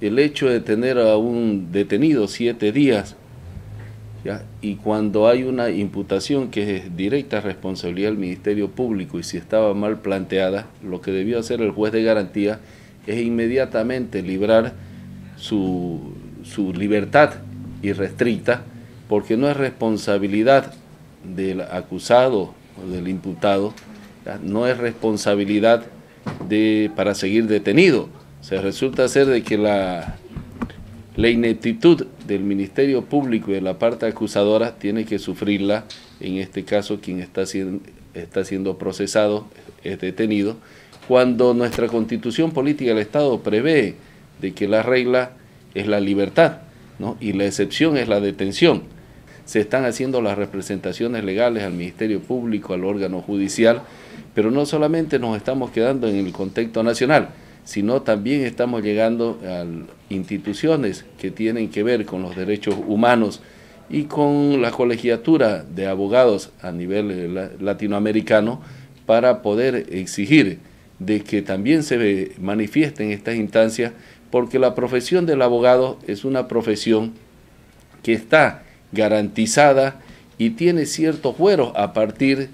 el hecho de tener a un detenido 7 días, ¿ya? Y cuando hay una imputación que es directa responsabilidad del Ministerio Público y si estaba mal planteada, lo que debió hacer el juez de garantía es inmediatamente librar su libertad irrestricta, porque no es responsabilidad del acusado o del imputado, ¿ya? No es responsabilidad para seguir detenido. O sea, resulta ser de que la ineptitud del Ministerio Público y de la parte acusadora tiene que sufrirla, en este caso quien está siendo procesado, es detenido, cuando nuestra Constitución Política del Estado prevé de que la regla es la libertad, ¿no? Y la excepción es la detención. Se están haciendo las representaciones legales al Ministerio Público, al órgano judicial, pero no solamente nos estamos quedando en el contexto nacional, sino también estamos llegando a instituciones que tienen que ver con los derechos humanos y con la colegiatura de abogados a nivel latinoamericano para poder exigir de que también se manifiesten estas instancias, porque la profesión del abogado es una profesión que está garantizada y tiene ciertos fueros a partir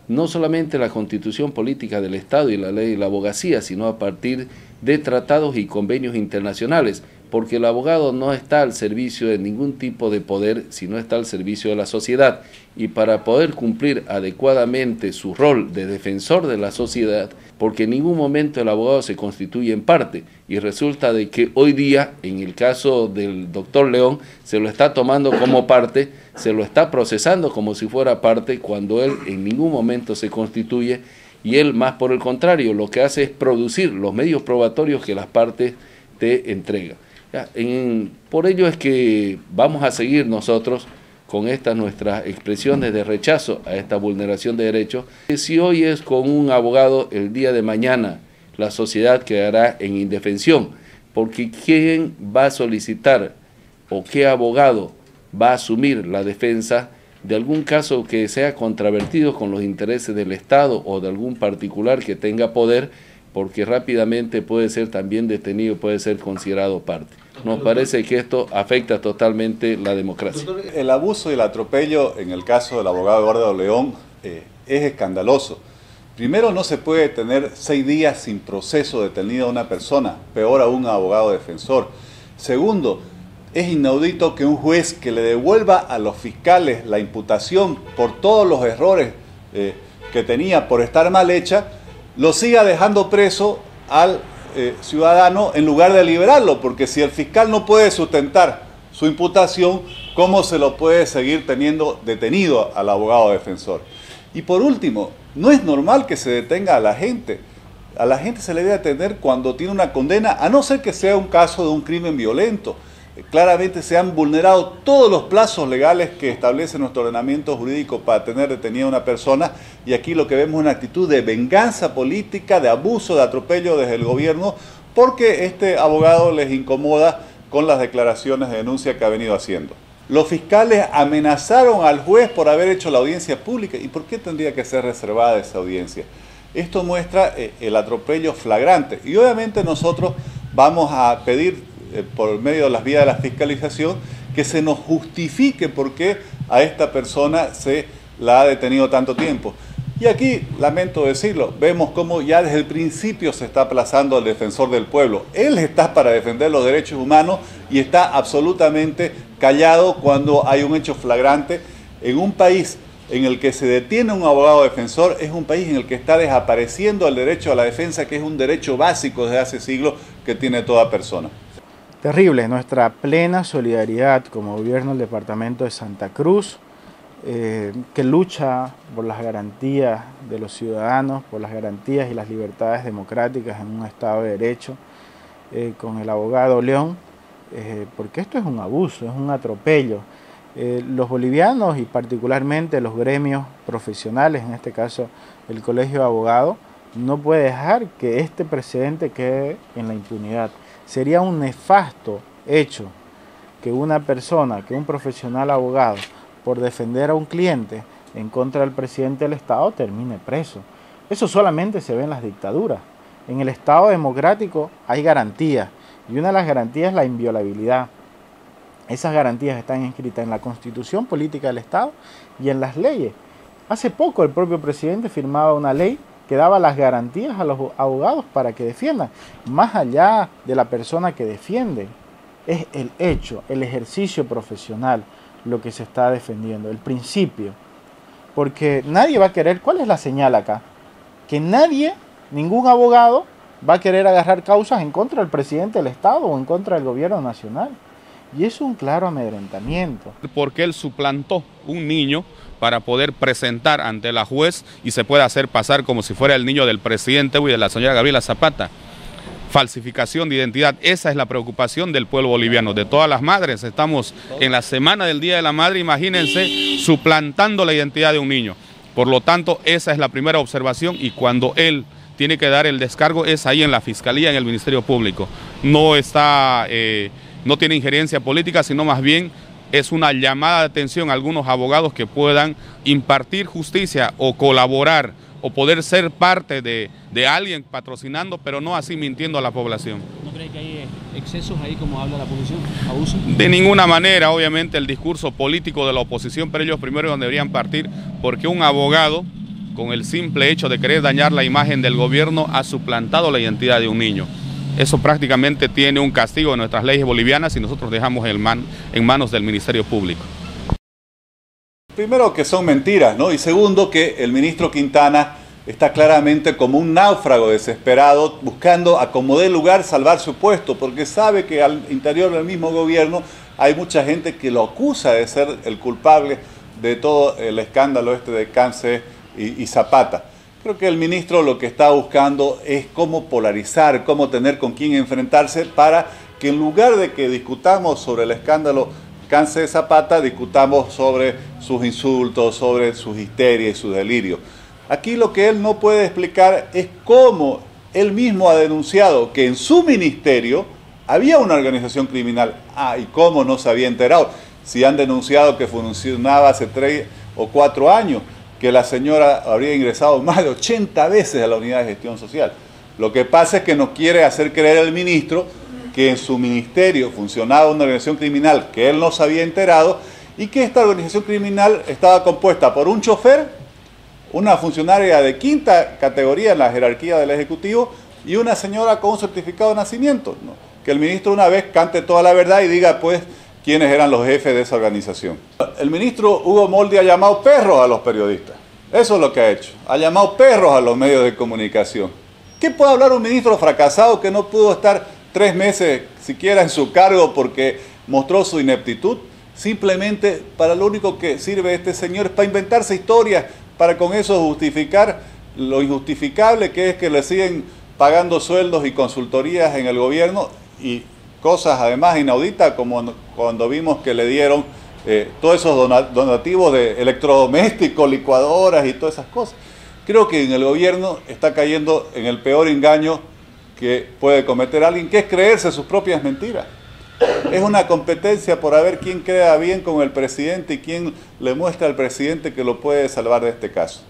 no solamente de la Constitución Política del Estado y la ley de la abogacía, sino a partir de tratados y convenios internacionales, porque el abogado no está al servicio de ningún tipo de poder, sino está al servicio de la sociedad, y para poder cumplir adecuadamente su rol de defensor de la sociedad, porque en ningún momento el abogado se constituye en parte, y resulta de que hoy día, en el caso del doctor León, se lo está tomando como parte, se lo está procesando como si fuera parte, cuando él en ningún momento se constituye, y él más por el contrario, lo que hace es producir los medios probatorios que las partes te entregan. Por ello es que vamos a seguir nosotros con estas nuestras expresiones de rechazo a esta vulneración de derechos. Si hoy es con un abogado, el día de mañana la sociedad quedará en indefensión, porque ¿quién va a solicitar o qué abogado va a asumir la defensa de algún caso que sea contravertido con los intereses del Estado o de algún particular que tenga poder, porque rápidamente puede ser también detenido, puede ser considerado parte? Nos parece que esto afecta totalmente la democracia. El abuso y el atropello en el caso del abogado Eduardo León es escandaloso. Primero, no se puede tener 6 días sin proceso detenido a una persona, peor aún a abogado defensor. Segundo, es inaudito que un juez que le devuelva a los fiscales la imputación por todos los errores que tenía por estar mal hecha, lo siga dejando preso al ciudadano en lugar de liberarlo, porque si el fiscal no puede sustentar su imputación, ¿cómo se lo puede seguir teniendo detenido al abogado defensor? Y por último, no es normal que se detenga a la gente. A la gente se le debe detener cuando tiene una condena, a no ser que sea un caso de un crimen violento. Claramente se han vulnerado todos los plazos legales que establece nuestro ordenamiento jurídico para tener detenida a una persona, y aquí lo que vemos es una actitud de venganza política, de abuso, de atropello desde el gobierno, porque este abogado les incomoda con las declaraciones de denuncia que ha venido haciendo. Los fiscales amenazaron al juez por haber hecho la audiencia pública. ¿Y por qué tendría que ser reservada esa audiencia? Esto muestra el atropello flagrante, y obviamente nosotros vamos a pedir por medio de las vías de la fiscalización que se nos justifique por qué a esta persona se la ha detenido tanto tiempo. Y aquí, lamento decirlo, vemos cómo ya desde el principio se está aplazando al defensor del pueblo. Él está para defender los derechos humanos y está absolutamente callado cuando hay un hecho flagrante. En un país en el que se detiene un abogado defensor, es un país en el que está desapareciendo el derecho a la defensa, que es un derecho básico desde hace siglos que tiene toda persona. Terrible, nuestra plena solidaridad como gobierno del departamento de Santa Cruz, que lucha por las garantías de los ciudadanos, por las garantías y las libertades democráticas en un Estado de Derecho, con el abogado León, porque esto es un abuso, es un atropello. Los bolivianos y particularmente los gremios profesionales, en este caso el Colegio de Abogados, no puede dejar que este precedente quede en la impunidad. Sería un nefasto hecho que una persona, que un profesional abogado, por defender a un cliente en contra del presidente del Estado, termine preso. Eso solamente se ve en las dictaduras. En el Estado democrático hay garantías, Y una de las garantías es la inviolabilidad. Esas garantías están inscritas en la Constitución Política del Estado y en las leyes. Hace poco el propio presidente firmaba una ley que daba las garantías a los abogados para que defiendan. Más allá de la persona que defiende, es el hecho, el ejercicio profesional lo que se está defendiendo, el principio. Porque nadie va a querer, ¿cuál es la señal acá? Que nadie, ningún abogado va a querer agarrar causas en contra del presidente del Estado o en contra del gobierno nacional. Y es un claro amedrentamiento. Porque él suplantó un niño para poder presentar ante la juez y se puede hacer pasar como si fuera el niño del presidente y de la señora Gabriela Zapata. Falsificación de identidad, esa es la preocupación del pueblo boliviano, de todas las madres. Estamos en la semana del Día de la Madre, imagínense, suplantando la identidad de un niño. Por lo tanto, esa es la primera observación y cuando él tiene que dar el descargo es ahí en la Fiscalía, en el Ministerio Público. No tiene injerencia política, sino más bien es una llamada de atención a algunos abogados que puedan impartir justicia o colaborar o poder ser parte de alguien patrocinando, pero no así mintiendo a la población. ¿No cree que hay excesos ahí como habla la oposición? ¿Abuso? De ninguna manera, obviamente, el discurso político de la oposición, pero ellos primero deberían partir porque un abogado, con el simple hecho de querer dañar la imagen del gobierno, ha suplantado la identidad de un niño. Eso prácticamente tiene un castigo en nuestras leyes bolivianas y nosotros dejamos en manos del Ministerio Público. Primero que son mentiras, ¿no? Y segundo que el ministro Quintana está claramente como un náufrago desesperado buscando a como dé lugar salvar su puesto, porque sabe que al interior del mismo gobierno hay mucha gente que lo acusa de ser el culpable de todo el escándalo este de Cance y Zapata. Creo que el ministro lo que está buscando es cómo polarizar, cómo tener con quién enfrentarse para que en lugar de que discutamos sobre el escándalo Cance de Zapata, discutamos sobre sus insultos, sobre sus histerias y su delirio. Aquí lo que él no puede explicar es cómo él mismo ha denunciado que en su ministerio había una organización criminal. Y cómo no se había enterado. Si han denunciado que funcionaba hace 3 o 4 años, que la señora habría ingresado más de 80 veces a la unidad de gestión social. Lo que pasa es que nos quiere hacer creer el ministro que en su ministerio funcionaba una organización criminal que él no se había enterado y que esta organización criminal estaba compuesta por un chofer, una funcionaria de 5ª categoría en la jerarquía del Ejecutivo y una señora con un certificado de nacimiento, ¿no? Que el ministro una vez cante toda la verdad y diga pues quiénes eran los jefes de esa organización. El ministro Hugo Moldi ha llamado perros a los periodistas. Eso es lo que ha hecho. Ha llamado perros a los medios de comunicación. ¿Qué puede hablar un ministro fracasado que no pudo estar 3 meses siquiera en su cargo porque mostró su ineptitud? Simplemente para lo único que sirve este señor es para inventarse historias, para con eso justificar lo injustificable que es que le siguen pagando sueldos y consultorías en el gobierno y cosas además inauditas como cuando vimos que le dieron todos esos donativos de electrodomésticos, licuadoras y todas esas cosas. Creo que en el gobierno está cayendo en el peor engaño que puede cometer alguien, que es creerse sus propias mentiras. Es una competencia por ver quién queda bien con el presidente y quién le muestra al presidente que lo puede salvar de este caso.